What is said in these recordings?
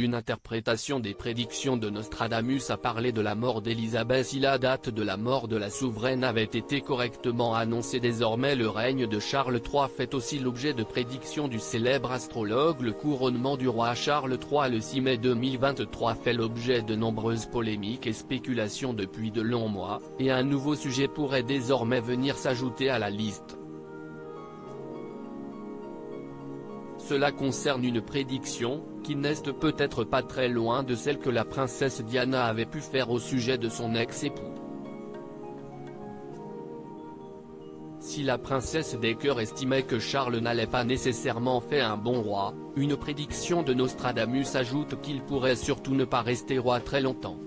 une interprétation des prédictions de Nostradamus a parlé de la mort d'Élisabeth. Si la date de la mort de la souveraine avait été correctement annoncée, désormais le règne de Charles III fait aussi l'objet de prédictions du célèbre astrologue. Le couronnement du roi Charles III le 6 mai 2023 fait l'objet de nombreuses polémiques et spéculations depuis de longs mois, et un nouveau sujet pourrait désormais venir s'ajouter à la liste. Cela concerne une prédiction, qui n'est peut-être pas très loin de celle que la princesse Diana avait pu faire au sujet de son ex-époux. Si la princesse des cœurs estimait que Charles n'allait pas nécessairement faire un bon roi, une prédiction de Nostradamus ajoute qu'il pourrait surtout ne pas rester roi très longtemps.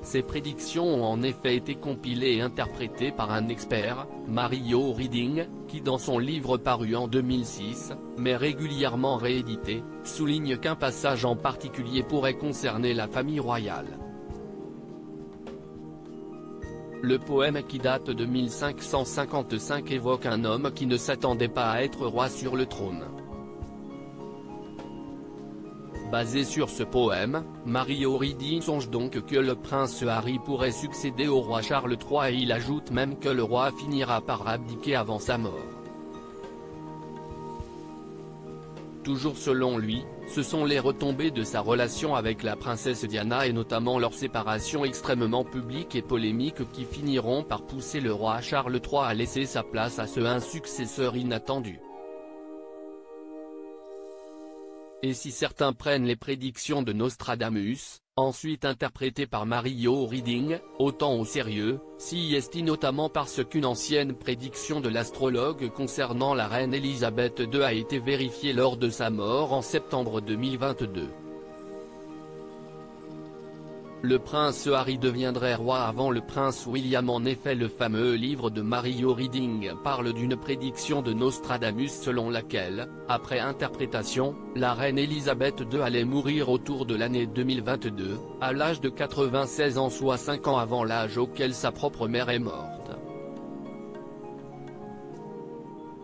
Ces prédictions ont en effet été compilées et interprétées par un expert, Mario Reading, qui dans son livre paru en 2006, mais régulièrement réédité, souligne qu'un passage en particulier pourrait concerner la famille royale. Le poème, qui date de 1555, évoque un homme qui ne s'attendait pas à être roi sur le trône. Basé sur ce poème, Mario Reading songe donc que le prince Harry pourrait succéder au roi Charles III, et il ajoute même que le roi finira par abdiquer avant sa mort. Toujours selon lui, ce sont les retombées de sa relation avec la princesse Diana et notamment leur séparation extrêmement publique et polémique qui finiront par pousser le roi Charles III à laisser sa place à un successeur inattendu. Et si certains prennent les prédictions de Nostradamus, ensuite interprétées par Mario Reading, autant au sérieux, s'y estiment notamment parce qu'une ancienne prédiction de l'astrologue concernant la reine Élisabeth II a été vérifiée lors de sa mort en septembre 2022. Le prince Harry deviendrait roi avant le prince William. En effet, le fameux livre de Mario Reading parle d'une prédiction de Nostradamus selon laquelle, après interprétation, la reine Élisabeth II allait mourir autour de l'année 2022, à l'âge de 96 ans, soit 5 ans avant l'âge auquel sa propre mère est morte.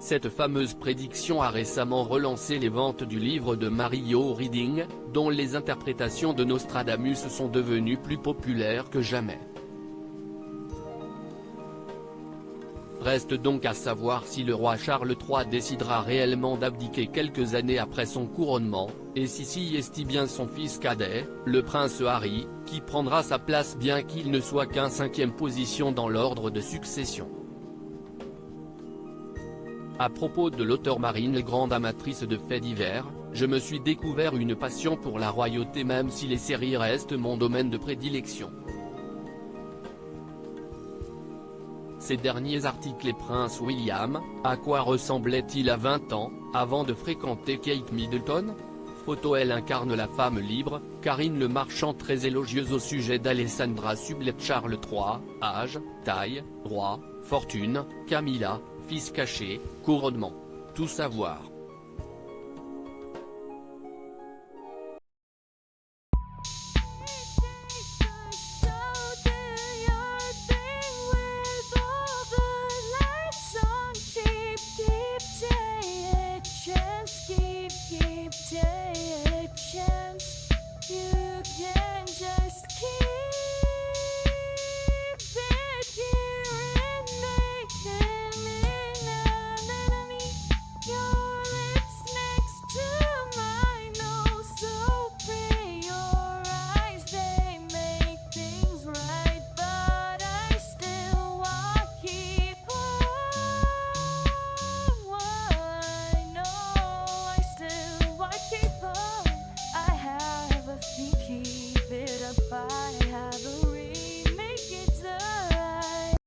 Cette fameuse prédiction a récemment relancé les ventes du livre de Mario Reading, dont les interprétations de Nostradamus sont devenues plus populaires que jamais. Reste donc à savoir si le roi Charles III décidera réellement d'abdiquer quelques années après son couronnement, et s'y estime bien son fils cadet, le prince Harry, qui prendra sa place bien qu'il ne soit qu'en 5e position dans l'ordre de succession. À propos de l'auteur Marine, grande amatrice de faits divers, je me suis découvert une passion pour la royauté, même si les séries restent mon domaine de prédilection. Ces derniers articles. Et Prince William, à quoi ressemblait-il à 20 ans, avant de fréquenter Kate Middleton? Photo. Elle incarne la femme libre, Karine Le Marchand, très élogieuse au sujet d'Alessandra Sublet. Charles III, âge, taille, roi, fortune, Camilla, fils caché, couronnement. Tout savoir.